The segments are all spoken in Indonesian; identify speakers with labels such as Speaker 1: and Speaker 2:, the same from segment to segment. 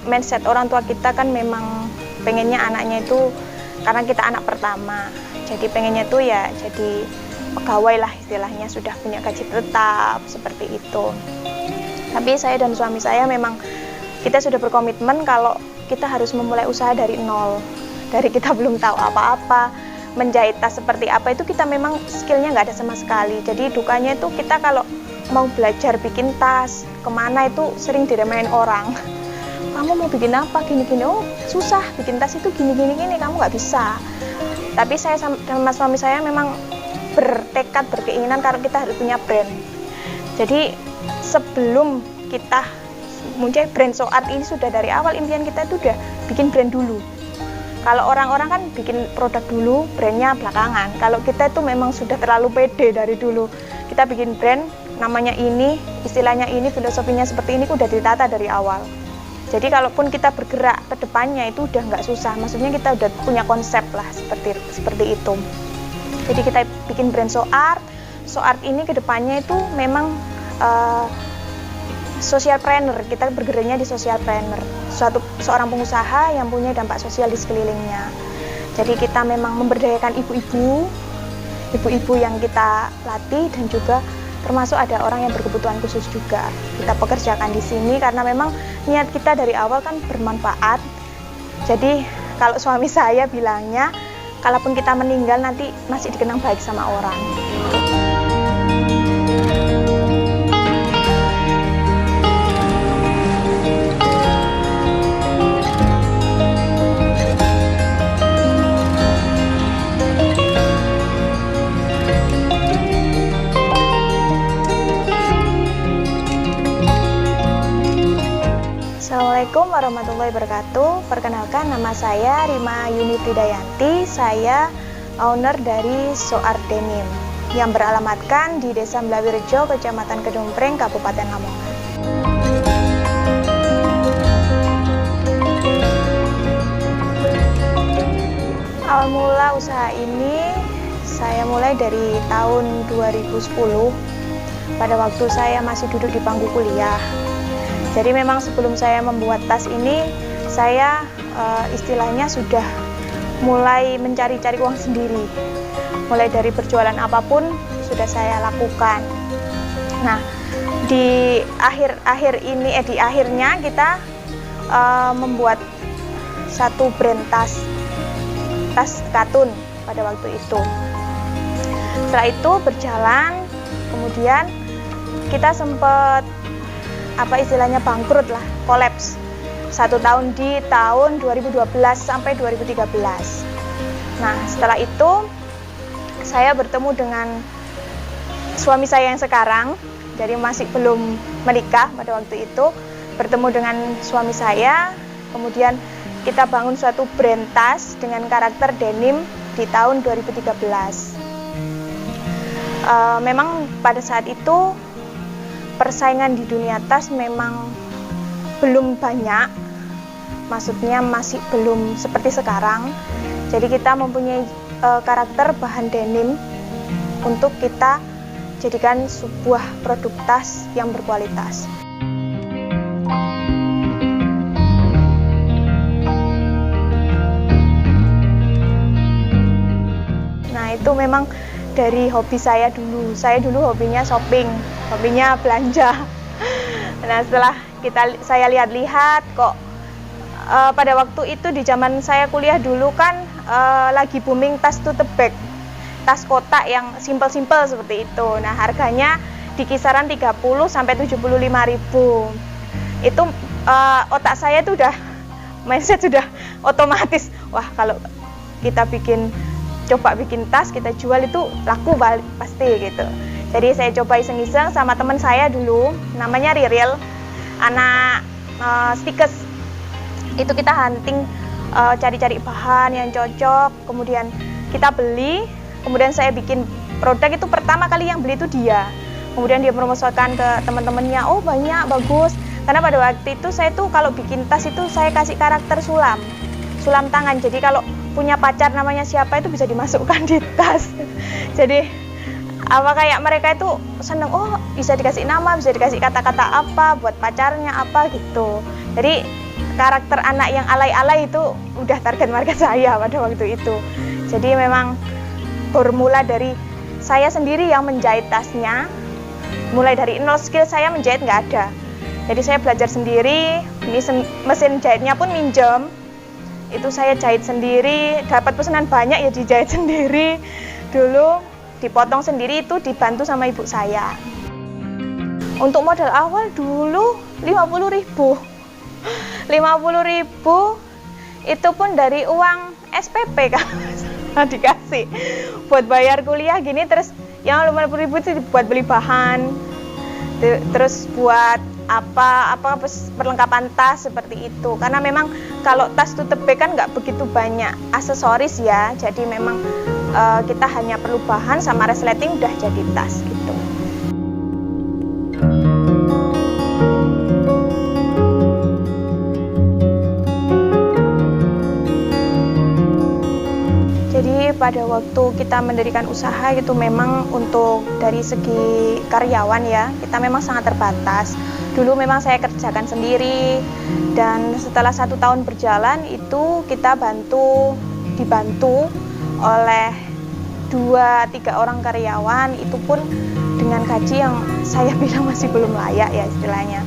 Speaker 1: mindset orang tua kita kan memang pengennya anaknya itu, karena kita anak pertama, jadi pengennya tuh ya jadi pegawai lah istilahnya, sudah punya gaji tetap seperti itu. Tapi saya dan suami saya memang kita sudah berkomitmen kalau kita harus memulai usaha dari nol, dari kita belum tahu apa-apa, menjahit tas seperti apa itu kita memang skillnya nggak ada sama sekali. Jadi dukanya itu kita kalau mau belajar bikin tas kemana itu sering diremehin orang. Kamu mau bikin apa gini-gini, oh susah bikin tas itu gini-gini, kamu nggak bisa. Tapi saya sama suami saya memang bertekad, berkeinginan kalau kita harus punya brand. Jadi sebelum kita muncul brand So Art ini, sudah dari awal impian kita itu udah bikin brand dulu. Kalau orang-orang kan bikin produk dulu, brandnya belakangan. Kalau kita itu memang sudah terlalu pede dari dulu. Kita bikin brand, namanya ini, istilahnya ini, filosofinya seperti ini, udah ditata dari awal. Jadi kalaupun kita bergerak ke depannya itu udah nggak susah, maksudnya kita udah punya konsep lah seperti itu. Jadi kita bikin brand So Art. So Art ini ke depannya itu memang socialpreneur, kita bergeraknya di socialpreneur, seorang pengusaha yang punya dampak sosial di sekelilingnya. Jadi kita memang memberdayakan ibu-ibu yang kita latih, dan juga termasuk ada orang yang berkebutuhan khusus juga kita pekerjakan di sini, karena memang niat kita dari awal kan bermanfaat. Jadi kalau suami saya bilangnya, kalaupun kita meninggal nanti masih dikenang baik sama orang. Assalamualaikum warahmatullahi wabarakatuh. Perkenalkan, nama saya Rima Yuni Pridayanti. Saya owner dari So Art Denim yang beralamatkan di Desa Mlawirejo, Kecamatan Kedungpring, Kabupaten Lamongan. Awal mula usaha ini saya mulai dari tahun 2010, pada waktu saya masih duduk di bangku kuliah. Jadi memang sebelum saya membuat tas ini, saya istilahnya sudah mulai mencari-cari uang sendiri. Mulai dari berjualan apapun sudah saya lakukan. Nah, di akhirnya kita membuat satu brand tas katun pada waktu itu. Setelah itu berjalan, kemudian kita sempat bangkrut lah, kolaps 1 tahun di tahun 2012 sampai 2013. Nah, setelah itu saya bertemu dengan suami saya yang sekarang, jadi masih belum menikah pada waktu itu. Bertemu dengan suami saya, kemudian kita bangun suatu brand tas dengan karakter denim di tahun 2013. Memang pada saat itu persaingan di dunia tas memang belum banyak, maksudnya masih belum seperti sekarang. Jadi kita mempunyai karakter bahan denim untuk kita jadikan sebuah produk tas yang berkualitas. Nah, itu memang dari hobi saya dulu. Saya dulu hobinya shopping, hobinya belanja. Nah, setelah saya lihat-lihat kok pada waktu itu di zaman saya kuliah dulu kan lagi booming tas tote bag, tas kotak yang simpel-simpel seperti itu. Nah, harganya di kisaran 30 sampai 75.000. Itu otak saya itu mindset sudah otomatis, wah kalau kita coba bikin tas, kita jual itu laku balik pasti gitu. Jadi saya coba iseng-iseng sama teman saya dulu, namanya Riril, anak stikes. Itu kita hunting, cari-cari bahan yang cocok, kemudian kita beli, kemudian saya bikin produk. Itu pertama kali yang beli itu dia. Kemudian dia promosikan ke teman-temannya, oh banyak, bagus. Karena pada waktu itu saya tuh kalau bikin tas itu saya kasih karakter sulam tangan. Jadi kalau punya pacar namanya siapa itu bisa dimasukkan di tas. Jadi Apa kayak mereka itu seneng, oh bisa dikasih nama, bisa dikasih kata-kata apa buat pacarnya apa gitu. Jadi karakter anak yang alay-alay itu udah target market saya pada waktu itu. Jadi memang bermula dari saya sendiri yang menjahit tasnya, mulai dari nol, skill saya menjahit nggak ada. Jadi saya belajar sendiri, ini mesin jahitnya pun minjem, itu saya jahit sendiri, dapat pesanan banyak ya dijahit sendiri. Dulu dipotong sendiri, itu dibantu sama ibu saya. Untuk modal awal dulu 50.000. 50.000 itu pun dari uang SPP kan dikasih buat bayar kuliah gini, terus yang 50.000 itu buat beli bahan, terus buat apa perlengkapan tas seperti itu. Karena memang kalau tas tutup bag kan nggak begitu banyak aksesoris ya, jadi memang kita hanya perlu bahan sama resleting udah jadi tas gitu. Jadi pada waktu kita mendirikan usaha itu memang untuk dari segi karyawan ya, kita memang sangat terbatas. Dulu memang saya kerjakan sendiri, dan setelah 1 tahun berjalan itu kita dibantu oleh 2-3 orang karyawan, itu pun dengan gaji yang saya bilang masih belum layak ya istilahnya.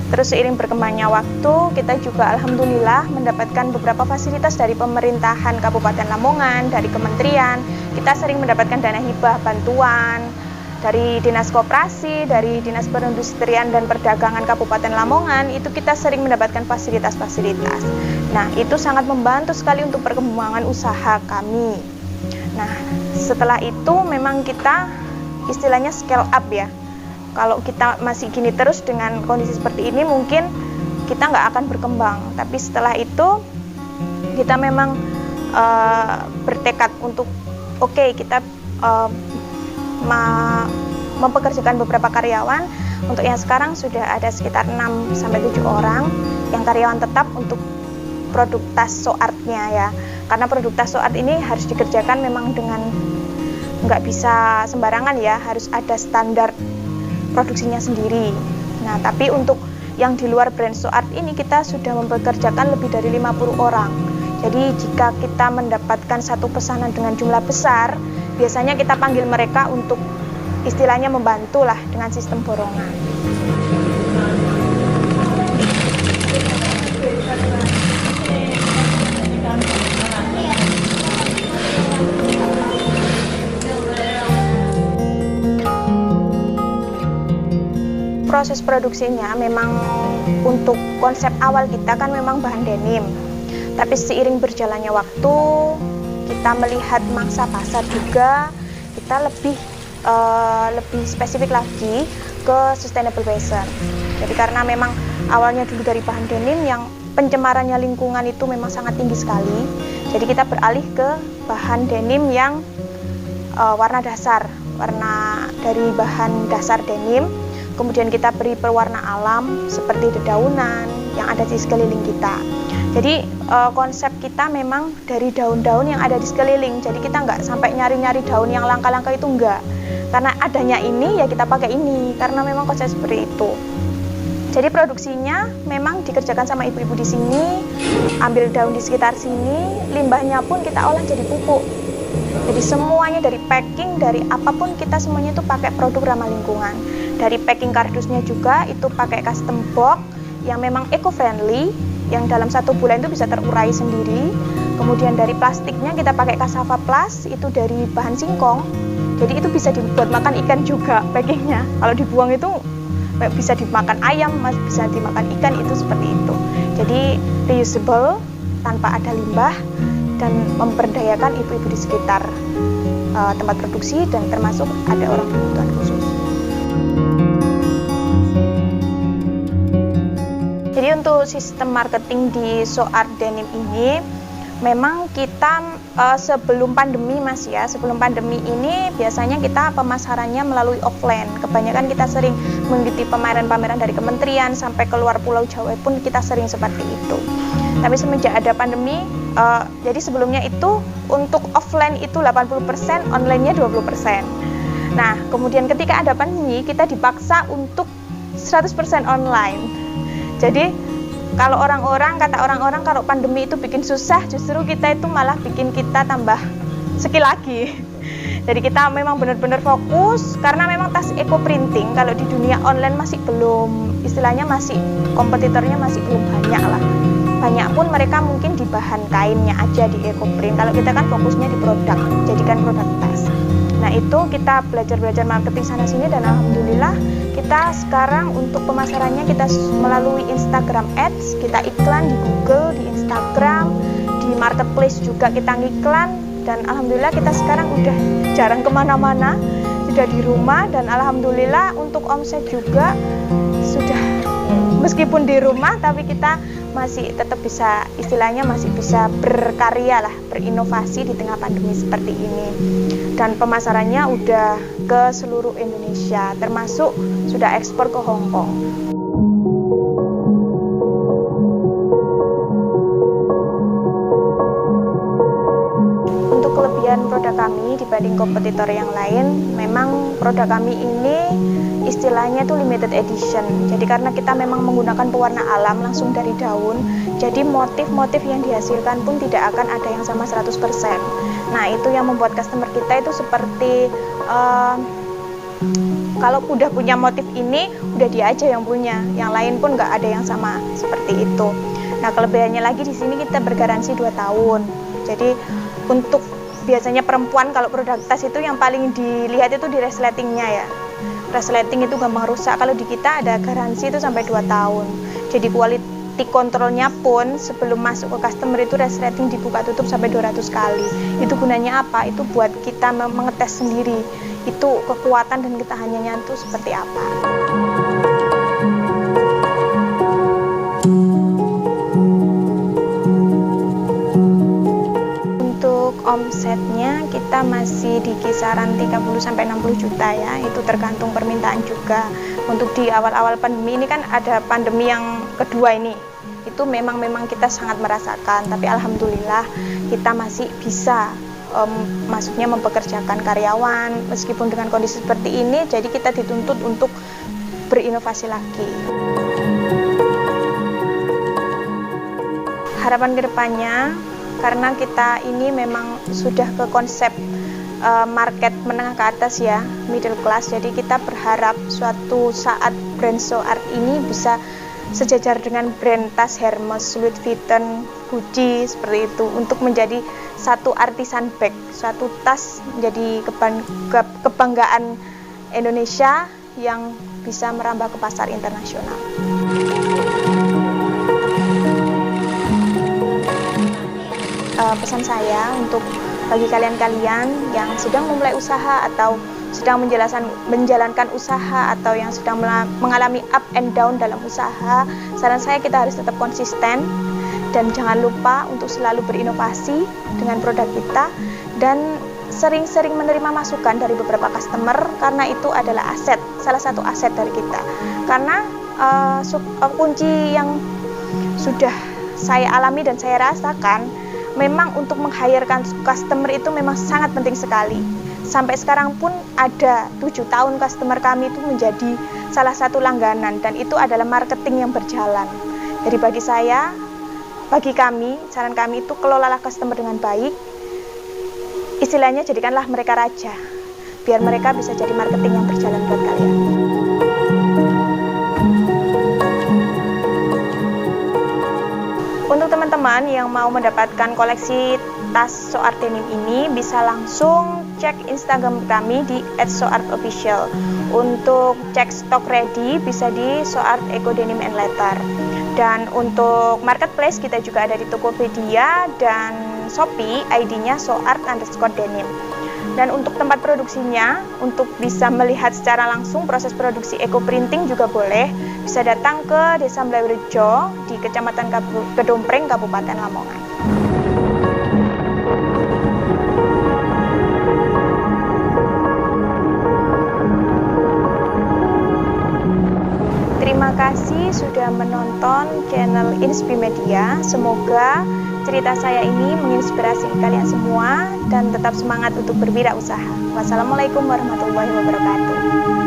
Speaker 1: Terus seiring berkembangnya waktu, kita juga alhamdulillah mendapatkan beberapa fasilitas dari pemerintahan Kabupaten Lamongan, dari kementerian. Kita sering mendapatkan dana hibah, bantuan dari Dinas Koperasi, dari Dinas Perindustrian dan Perdagangan Kabupaten Lamongan, itu kita sering mendapatkan fasilitas-fasilitas. Nah, itu sangat membantu sekali untuk perkembangan usaha kami. Nah, setelah itu memang kita istilahnya scale up ya. Kalau kita masih gini terus dengan kondisi seperti ini, mungkin kita nggak akan berkembang. Tapi setelah itu kita memang bertekad untuk kita mempekerjakan beberapa karyawan. Untuk yang sekarang sudah ada sekitar 6-7 orang yang karyawan tetap untuk produk tas so artnya ya. Karena produk tas so art ini harus dikerjakan memang dengan nggak bisa sembarangan ya, harus ada standar produksinya sendiri. Nah, tapi untuk yang di luar brand so art ini kita sudah mempekerjakan lebih dari 50 orang. Jadi jika kita mendapatkan satu pesanan dengan jumlah besar, biasanya kita panggil mereka untuk istilahnya membantu lah dengan sistem borongan. Proses produksinya memang untuk konsep awal kita kan memang bahan denim, tapi seiring berjalannya waktu kita melihat mangsa pasar juga, kita lebih spesifik lagi ke sustainable fashion. Jadi karena memang awalnya dulu dari bahan denim yang pencemarannya lingkungan itu memang sangat tinggi sekali, jadi kita beralih ke bahan denim yang warna dasar, warna dari bahan dasar denim. Kemudian kita beri pewarna alam seperti dedaunan yang ada di sekeliling kita. Jadi konsep kita memang dari daun-daun yang ada di sekeliling. Jadi kita nggak sampai nyari-nyari daun yang langka-langka itu enggak. Karena adanya ini ya kita pakai ini. Karena memang konsep seperti itu. Jadi produksinya memang dikerjakan sama ibu-ibu di sini. Ambil daun di sekitar sini, limbahnya pun kita olah jadi pupuk. Jadi semuanya dari packing, dari apapun kita semuanya itu pakai produk ramah lingkungan. Dari packing kardusnya juga itu pakai custom box yang memang eco-friendly, yang dalam 1 bulan itu bisa terurai sendiri. Kemudian dari plastiknya kita pakai cassava plus, itu dari bahan singkong. Jadi itu bisa dibuat makan ikan juga packingnya. Kalau dibuang itu bisa dimakan ayam, bisa dimakan ikan, itu seperti itu. Jadi reusable, tanpa ada limbah, dan memberdayakan ibu-ibu di sekitar tempat produksi, dan termasuk ada orang berkebutuhan khusus. Jadi untuk sistem marketing di So Art Denim ini memang kita sebelum pandemi Mas ya, sebelum pandemi ini biasanya kita pemasarannya melalui offline. Kebanyakan kita sering mengikuti pameran-pameran dari kementerian, sampai keluar Pulau Jawa pun kita sering seperti itu. Tapi semenjak ada pandemi, jadi sebelumnya itu untuk offline itu 80%, online-nya 20%. Nah, kemudian ketika ada pandemi, kita dipaksa untuk 100% online. Jadi, kata orang-orang kalau pandemi itu bikin susah, justru kita itu malah bikin kita tambah skill lagi. Jadi kita memang benar-benar fokus, karena memang tas eco printing kalau di dunia online masih belum, istilahnya masih kompetitornya masih belum banyak lah. Banyak pun mereka mungkin di bahan kainnya aja di eco print. Kalau kita kan fokusnya di produk, jadikan produk tas. Nah, itu kita belajar marketing sana sini, dan alhamdulillah kita sekarang untuk pemasarannya kita melalui Instagram Ads, kita iklan di Google, di Instagram, di marketplace juga kita ngiklan, dan alhamdulillah kita sekarang udah jarang kemana-mana, sudah di rumah, dan alhamdulillah untuk omset juga sudah, meskipun di rumah tapi kita masih tetap bisa, istilahnya masih bisa berkarya lah, berinovasi di tengah pandemi seperti ini. Dan pemasarannya udah ke seluruh Indonesia, termasuk sudah ekspor ke Hong Kong. Untuk kelebihan produk kami dibanding kompetitor yang lain, memang produk kami ini istilahnya itu limited edition. Jadi karena kita memang menggunakan pewarna alam langsung dari daun, jadi motif-motif yang dihasilkan pun tidak akan ada yang sama 100%. Nah, itu yang membuat customer kita itu seperti kalau udah punya motif ini, udah dia aja yang punya, yang lain pun nggak ada yang sama seperti itu. Nah, kelebihannya lagi di sini kita bergaransi 2 tahun. Jadi untuk biasanya perempuan kalau produk tas itu yang paling dilihat itu di resletingnya ya. Resleting itu gampang rusak, kalau di kita ada garansi itu sampai 2 tahun. Jadi quality controlnya pun sebelum masuk ke customer itu resleting dibuka tutup sampai 200 kali. Itu gunanya apa? Itu buat kita mengetes sendiri, itu kekuatan dan ketahanannya itu seperti apa. Omsetnya kita masih di kisaran 30-60 juta ya, itu tergantung permintaan juga. Untuk di awal-awal pandemi ini kan ada pandemi yang kedua ini, itu memang kita sangat merasakan, tapi alhamdulillah kita masih bisa maksudnya mempekerjakan karyawan meskipun dengan kondisi seperti ini, jadi kita dituntut untuk berinovasi lagi. Harapan kedepannya, karena kita ini memang sudah ke konsep market menengah ke atas ya, middle class, jadi kita berharap suatu saat brand So Art ini bisa sejajar dengan brand tas Hermes, Louis Vuitton, Gucci seperti itu, untuk menjadi satu artisan bag, suatu tas menjadi kebanggaan Indonesia yang bisa merambah ke pasar internasional. Pesan saya untuk bagi kalian-kalian yang sedang memulai usaha atau sedang menjalankan usaha atau yang sedang mengalami up and down dalam usaha, saran saya kita harus tetap konsisten dan jangan lupa untuk selalu berinovasi dengan produk kita dan sering-sering menerima masukan dari beberapa customer, karena itu adalah aset, salah satu aset dari kita. Karena kunci yang sudah saya alami dan saya rasakan, memang untuk meng-hirekan customer itu memang sangat penting sekali. Sampai sekarang pun ada 7 tahun customer kami itu menjadi salah satu langganan, dan itu adalah marketing yang berjalan. Jadi bagi kami, saran kami itu kelolalah customer dengan baik. Istilahnya jadikanlah mereka raja, biar mereka bisa jadi marketing yang berjalan buat kalian. Untuk teman-teman yang mau mendapatkan koleksi tas So Art Denim ini, bisa langsung cek Instagram kami di @soartofficial. Untuk cek stok ready bisa di So Art Eco Denim and Leather. Dan untuk marketplace kita juga ada di Tokopedia dan Shopee, ID-nya soart_denim. Dan untuk tempat produksinya, untuk bisa melihat secara langsung proses produksi eco printing juga boleh, bisa datang ke Desa Mlairejo di Kecamatan Kedompreng, Kabupaten Lamongan. Terima kasih sudah menonton channel Inspi Media. Semoga cerita saya ini menginspirasi kalian semua dan tetap semangat untuk berwirausaha. Wassalamualaikum warahmatullahi wabarakatuh.